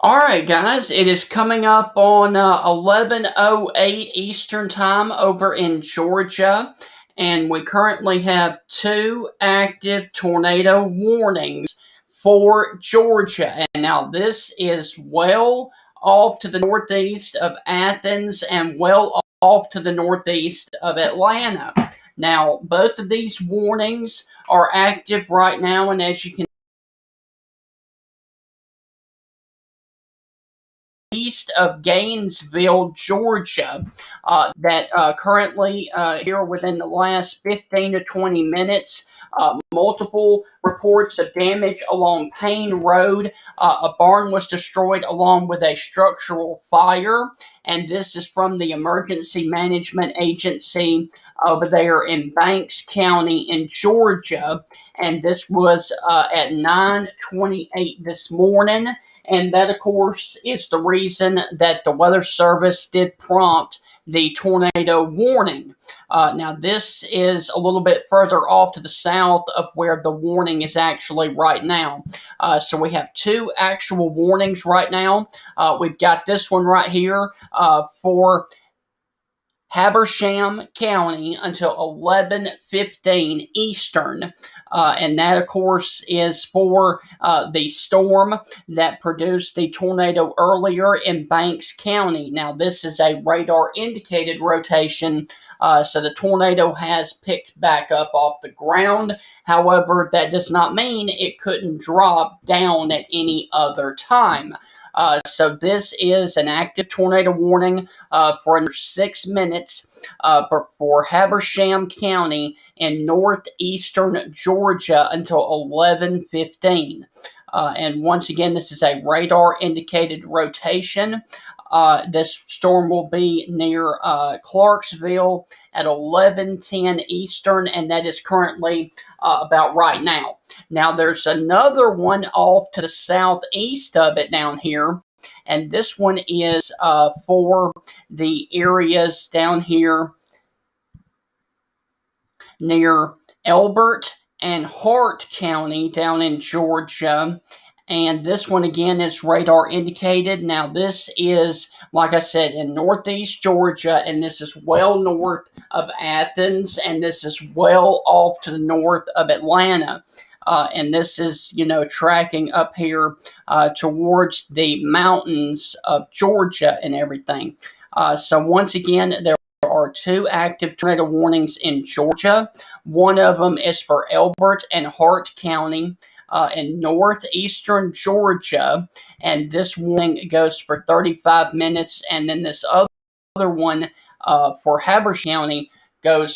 All right, guys, it is coming up on 11:08 Eastern Time over in Georgia, and we currently have two active tornado warnings for Georgia. And now this is well off to the northeast of Athens and well off to the northeast of Atlanta. Now, both of these warnings are active right now, and as you can east of Gainesville, Georgia, that currently here within the last 15 to 20 minutes, multiple reports of damage along Payne Road. A barn was destroyed along with a structural fire, and this is from the Emergency Management Agency over there in Banks County in Georgia, and this was at 9:28 this morning. And that, of course, is the reason that the Weather Service did prompt the tornado warning. Now, this is a little bit further off to the south of where the warning is actually right now. So we have two actual warnings right now. We've got this one right here for Habersham County until 11:15 Eastern. And that, of course, is for the storm that produced the tornado earlier in Banks County. Now, this is a radar indicated rotation, so the tornado has picked back up off the ground. However, that does not mean it couldn't drop down at any other time. So this is an active tornado warning for under 6 minutes for Habersham County in northeastern Georgia until 11:15. And once again, this is a radar indicated rotation. This storm will be near Clarksville at 11:10 Eastern, and that is currently about right now. Now, there's another one off to the southeast of it down here, and this one is for the areas down here near Elbert and Hart County down in Georgia. And this one again is radar indicated. Now, this is, like I said, in northeast Georgia, and this is well north of Athens, and this is well off to the north of Atlanta. And this is, tracking up here towards the mountains of Georgia and everything. So once again, there are two active tornado warnings in Georgia. One of them is for Elbert and Hart County in northeastern Georgia, and this warning goes for 35 minutes, and then this other one for Habersham County goes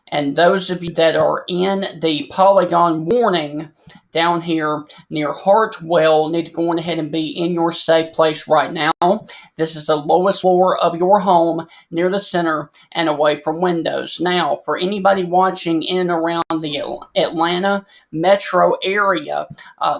And those of you that are in the polygon warning down here near Hartwell need to go on ahead and be in your safe place right now. This is the lowest floor of your home near the center and away from windows. Now, for anybody watching in and around the Atlanta metro area,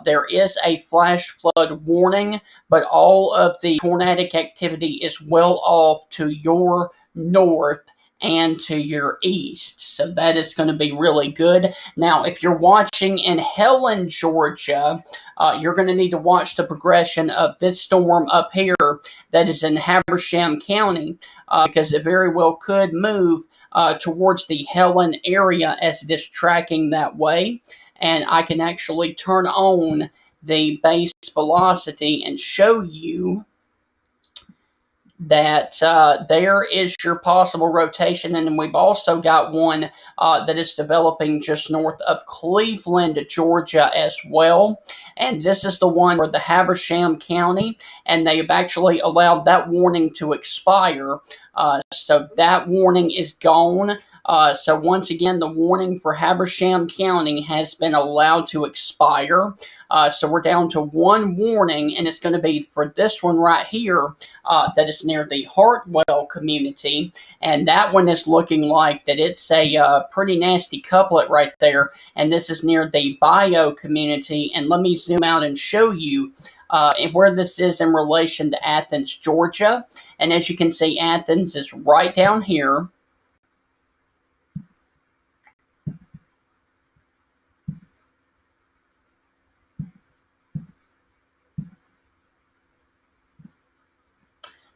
there is a flash flood warning, but all of the tornadic activity is well off to your north and to your east. So that is going to be really good. Now, if you're watching in Helen, Georgia, you're going to need to watch the progression of this storm up here that is in Habersham County, because it very well could move towards the Helen area as it is tracking that way. And I can actually turn on the base velocity and show you that there is your possible rotation. And then we've also got one that is developing just north of Cleveland, Georgia as well. And this is the one where the Habersham County, and they've actually allowed that warning to expire. So that warning is gone. So once again, the warning for Habersham County has been allowed to expire. So we're down to one warning, and it's going to be for this one right here that is near the Hartwell community. And that one is looking like that it's a pretty nasty couplet right there. And this is near the Bio community. And let me zoom out and show you where this is in relation to Athens, Georgia. And as you can see, Athens is right down here.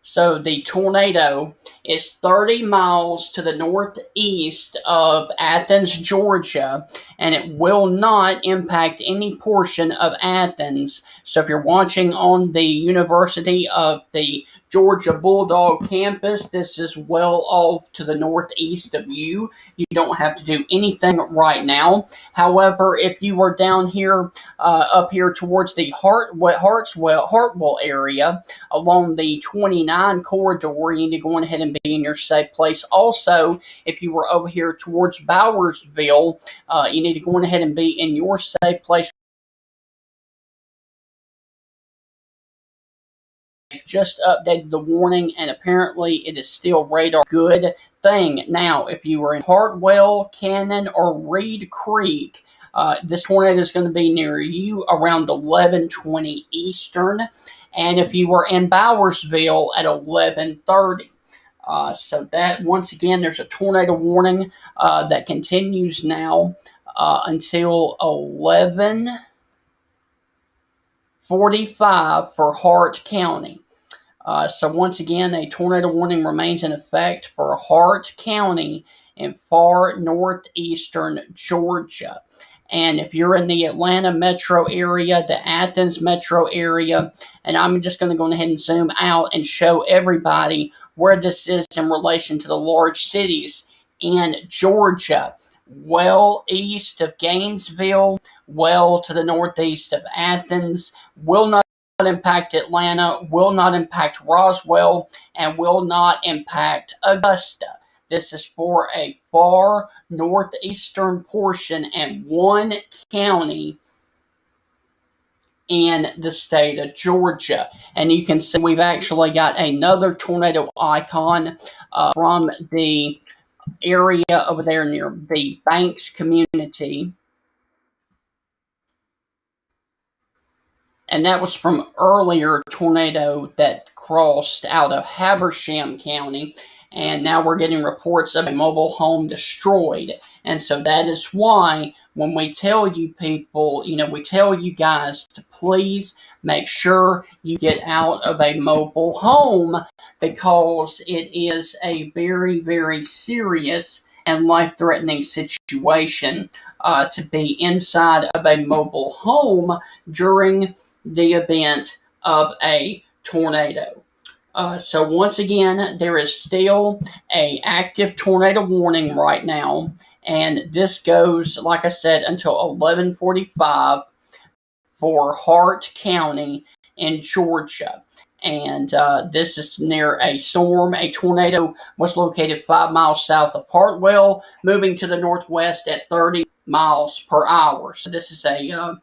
So the tornado is 30 miles to the northeast of Athens, Georgia, and it will not impact any portion of Athens. So if you're watching on the University of the Georgia Bulldog campus, this is well off to the northeast of you. You don't have to do anything right now. However, if you were down here, up here towards the Hartwell area, along the 29 corridor, you need to go ahead and be in your safe place. Also, if you were over here towards Bowersville, you need to go ahead and be in your safe place. Just updated the warning, and apparently it is still radar. Good thing. Now, if you were in Hartwell, Cannon, or Reed Creek, this tornado is going to be near you around 11:20 Eastern. And if you were in Bowersville at 11:30. So that, once again, there's a tornado warning that continues now until 11:45 for Hart County. So once again, a tornado warning remains in effect for Hart County in far northeastern Georgia. And if you're in the Atlanta metro area, the Athens metro area, and I'm just going to go ahead and zoom out and show everybody where this is in relation to the large cities in Georgia. Well east of Gainesville, well to the northeast of Athens, will not impact Atlanta, will not impact Roswell, and will not impact Augusta. This is for a far northeastern portion and one county in the state of Georgia. And you can see we've actually got another tornado icon from the area over there near the Banks community. And that was from earlier tornado that crossed out of Habersham County. And now we're getting reports of a mobile home destroyed. And so that is why when we tell you people, we tell you guys to please make sure you get out of a mobile home, because it is a very, very serious and life-threatening situation to be inside of a mobile home during the event of a tornado. So once again, there is still a active tornado warning right now, and this goes, like I said, until 11:45 for Hart County in Georgia. And this is near a storm. A tornado was located 5 miles south of Hartwell, moving to the northwest at 30 miles per hour. So this is a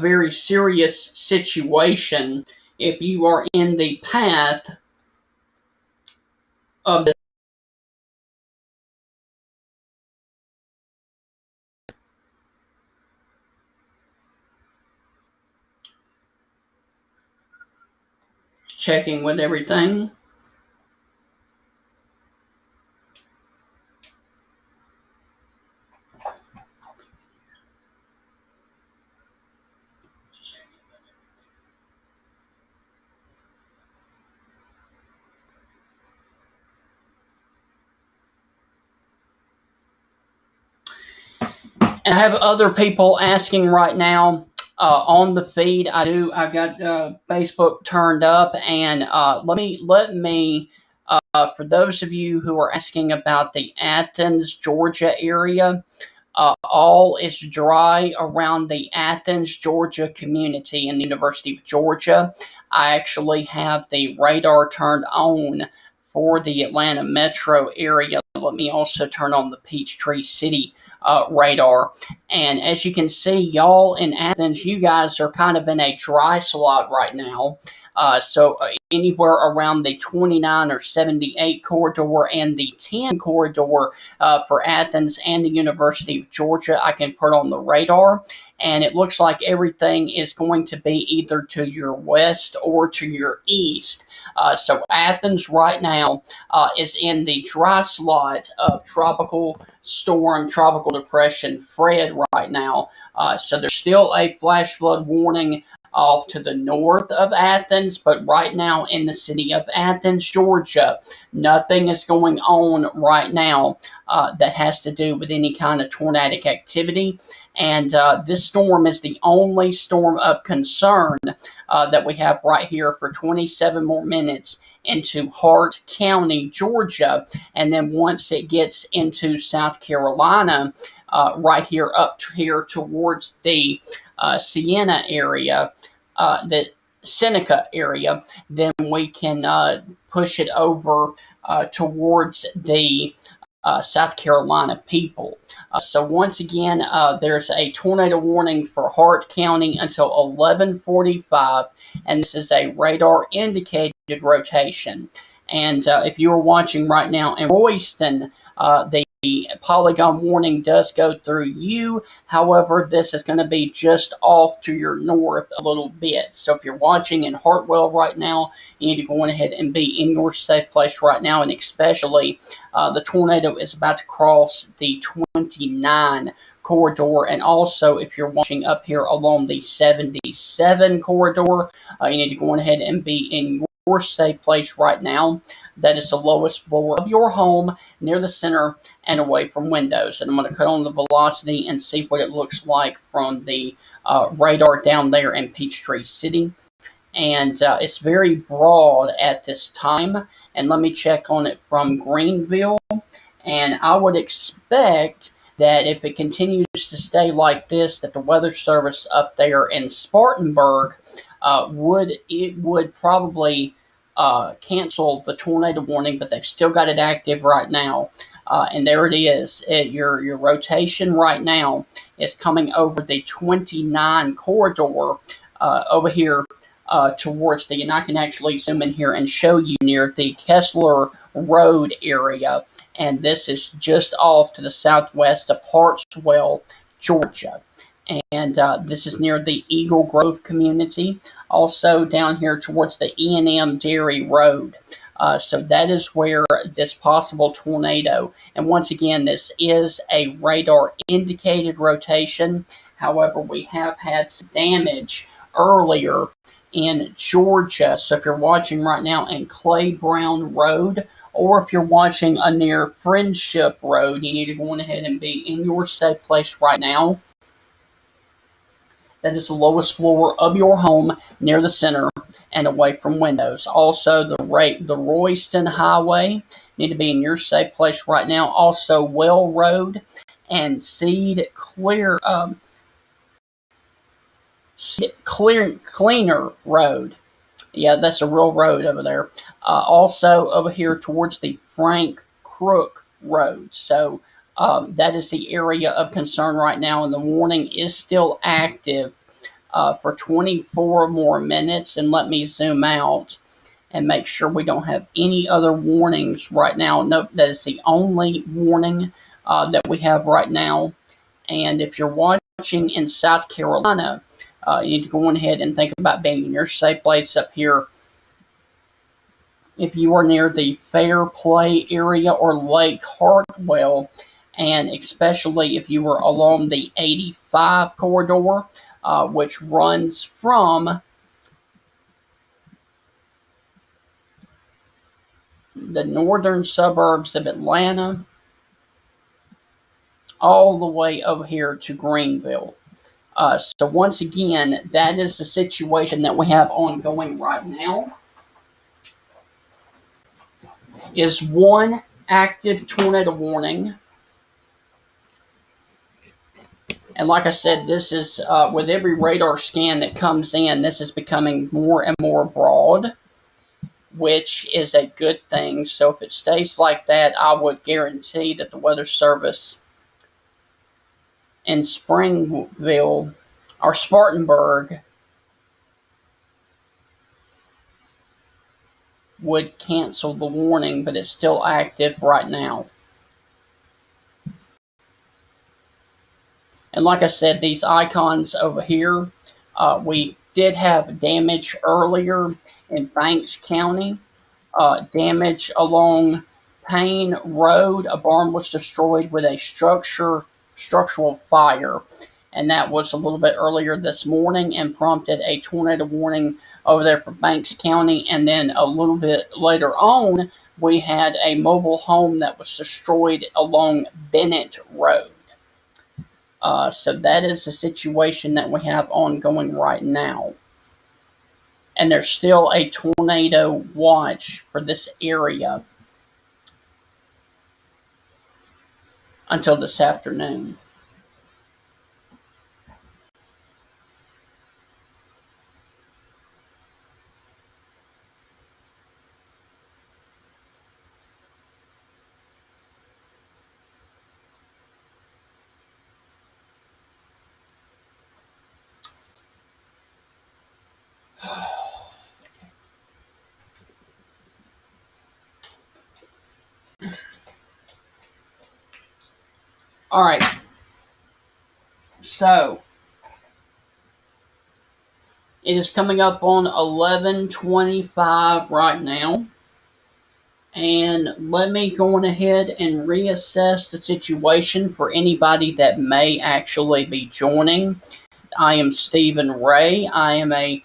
very serious situation if you are in the path of this. Checking with everything. And I have other people asking right now on the feed. I got Facebook turned up, and let me for those of you who are asking about the Athens, Georgia area. All is dry around the Athens, Georgia community in the University of Georgia. I actually have the radar turned on for the Atlanta metro area. Let me also turn on the Peachtree City radar. And as you can see, y'all in Athens, you guys are kind of in a dry slot right now. So anywhere around the 29 or 78 corridor and the 10 corridor for Athens and the University of Georgia, I can put on the radar. And it looks like everything is going to be either to your west or to your east. So Athens right now is in the dry slot of tropical storm, tropical depression Fred right now. So there's still a flash flood warning off to the north of Athens, but right now in the city of Athens, Georgia, nothing is going on right now that has to do with any kind of tornadic activity. And this storm is the only storm of concern that we have right here for 27 more minutes into Hart County, Georgia. And then once it gets into South Carolina, right here up here towards the Siena area, the Seneca area, then we can push it over towards the South Carolina people. So once again, there's a tornado warning for Hart County until 11:45, and this is a radar indicated rotation. And if you are watching right now in Royston, the polygon warning does go through you. However, this is going to be just off to your north a little bit. So if you're watching in Hartwell right now, you need to go on ahead and be in your safe place right now. And especially the tornado is about to cross the 29 corridor. And also, if you're watching up here along the 77 corridor, you need to go on ahead and be in your safe place right now. That is the lowest floor of your home, near the center and away from windows. And I'm going to cut on the velocity and see what it looks like from the radar down there in Peachtree City. And it's very broad at this time. And let me check on it from Greenville. And I would expect that if it continues to stay like this, that the weather service up there in Spartanburg would probably cancel the tornado warning, but they've still got it active right now. And there it is. Your rotation right now is coming over the 29 corridor over here towards the, and I can actually zoom in here and show you near the Kessler Road area. And this is just off to the southwest of Hartswell, Georgia. And this is near the Eagle Grove community, also down here towards the E&M Dairy Road. So that is where this possible tornado, and once again, this is a radar indicated rotation. However, we have had some damage earlier in Georgia. So if you're watching right now in Clay Brown Road, or if you're watching near Friendship Road, you need to go on ahead and be in your safe place right now. That is the lowest floor of your home, near the center and away from windows. Also, the Royston Highway, need to be in your safe place right now. Also, Well Road and Seed Clear Cleaner Road. Yeah, that's a real road over there. Also over here towards the Frank Crook Road. So that is the area of concern right now, and the warning is still active for 24 more minutes. And let me zoom out and make sure we don't have any other warnings right now. Nope, that is the only warning that we have right now. And if you're watching in South Carolina, you need to go ahead and think about being in your safe place up here. If you are near the Fair Play area or Lake Hartwell, and especially if you are along the 85 corridor, which runs from the northern suburbs of Atlanta all the way over here to Greenville. So once again, that is the situation that we have ongoing right now. Is one active tornado warning. And like I said, this is, with every radar scan that comes in, this is becoming more and more broad, which is a good thing. So if it stays like that, I would guarantee that the Weather Service in Springville or Spartanburg would cancel the warning, but it's still active right now. And like I said, these icons over here, we did have damage earlier in Banks County. Damage along Payne Road. A barn was destroyed with a structural fire. And that was a little bit earlier this morning and prompted a tornado warning over there for Banks County. And then a little bit later on, we had a mobile home that was destroyed along Bennett Road. So that is the situation that we have ongoing right now. And there's still a tornado watch for this area until this afternoon. All right. So it is coming up on 11:25 right now. And let me go on ahead and reassess the situation for anybody that may actually be joining. I am Stephen Ray. I am a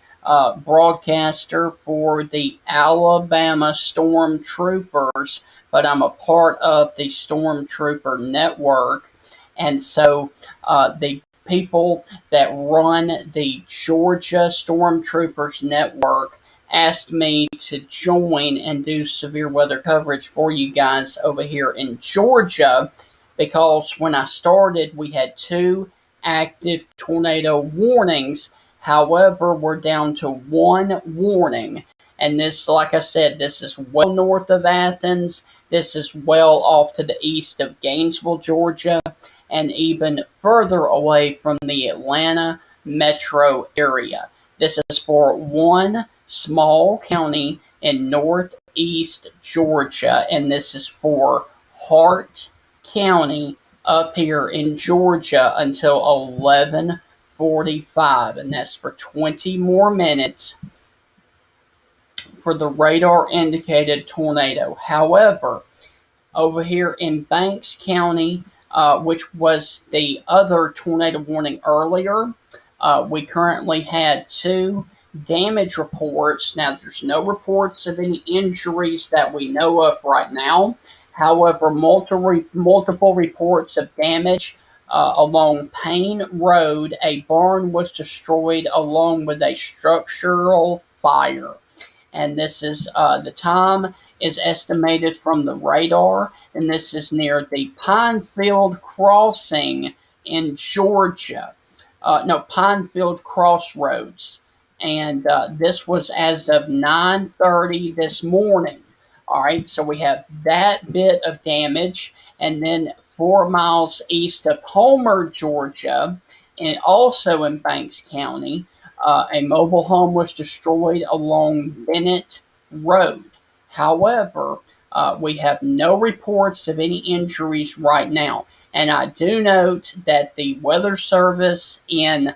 broadcaster for the Alabama Stormtroopers, but I'm a part of the Stormtrooper Network. And so the people that run the Georgia Stormtroopers Network asked me to join and do severe weather coverage for you guys over here in Georgia, because when I started, we had 2 active tornado warnings. However, we're down to 1 warning. And this, like I said, this is well north of Athens. This is well off to the east of Gainesville, Georgia, and even further away from the Atlanta metro area. This is for one small county in northeast Georgia, and this is for Hart County up here in Georgia until 11:45, and that's for 20 more minutes for the radar indicated tornado. However, over here in Banks County, which was the other tornado warning earlier, we currently had 2 damage reports. Now, there's no reports of any injuries that we know of right now. However, multiple reports of damage along Payne Road. A barn was destroyed along with a structural fire. And this is the time is estimated from the radar, and this is near the Pinefield Crossing in Georgia. Pinefield Crossroads. And this was as of 9:30 this morning. All right, so we have that bit of damage. And then 4 miles east of Homer, Georgia, and also in Banks County, a mobile home was destroyed along Bennett Road. However, we have no reports of any injuries right now. And I do note that the Weather Service in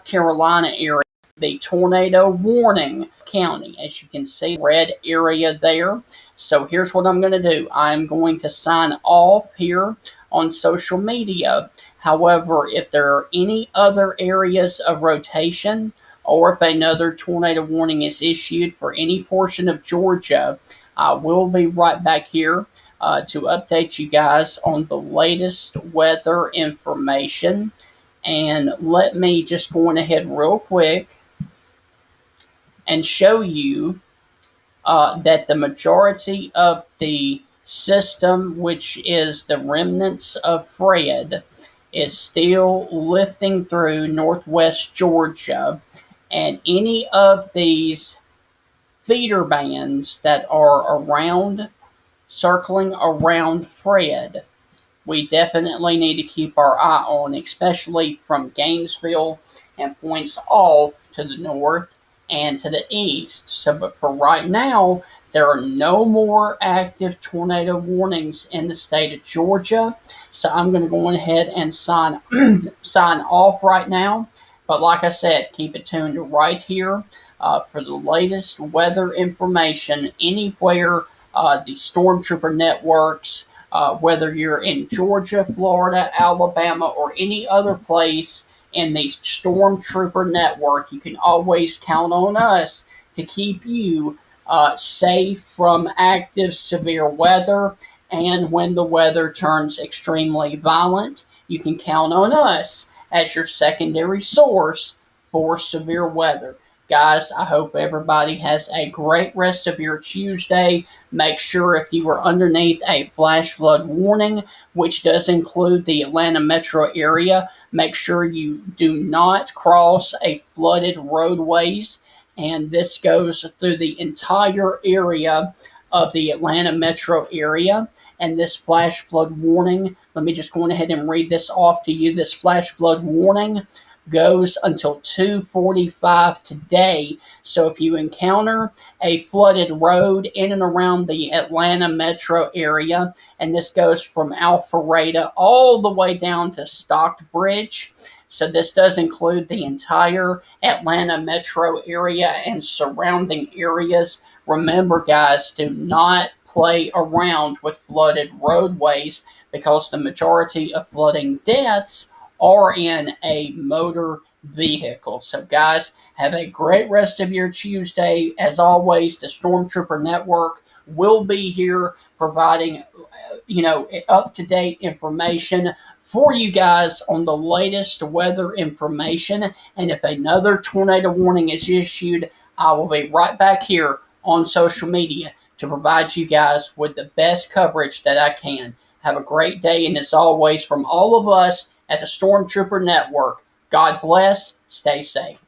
Carolina area, the tornado warning county. As you can see, red area there. So here's what I'm going to do. I'm going to sign off here on social media. However, if there are any other areas of rotation, or if another tornado warning is issued for any portion of Georgia, I will be right back here to update you guys on the latest weather information. And let me just go on ahead real quick and show you that the majority of the system, which is the remnants of Fred, is still lifting through northwest Georgia. And any of these feeder bands that are circling around Fred, we definitely need to keep our eye on, especially from Gainesville and points off to the north and to the east. So, but for right now, there are no more active tornado warnings in the state of Georgia. So I'm going to go ahead and sign off right now. But like I said, keep it tuned right here for the latest weather information anywhere the Stormtrooper networks. Whether you're in Georgia, Florida, Alabama, or any other place in the Stormtrooper network, you can always count on us to keep you safe from active severe weather. And when the weather turns extremely violent, you can count on us as your secondary source for severe weather. Guys, I hope everybody has a great rest of your Tuesday. Make sure if you are underneath a flash flood warning, which does include the Atlanta metro area, make sure you do not cross a flooded roadways. And this goes through the entire area of the Atlanta metro area. And this flash flood warning, let me just go ahead and read this off to you. This flash flood warning goes until 2:45 today. So if you encounter a flooded road in and around the Atlanta metro area, and this goes from Alpharetta all the way down to Stockbridge, so this does include the entire Atlanta metro area and surrounding areas. Remember, guys, do not play around with flooded roadways because the majority of flooding deaths are in a motor vehicle. So, guys, have a great rest of your Tuesday. As always, the Stormtrooper Network will be here providing, up-to-date information for you guys on the latest weather information. And if another tornado warning is issued, I will be right back here on social media to provide you guys with the best coverage that I can. Have a great day, and as always, from all of us at the Stormtrooper Network, God bless, stay safe.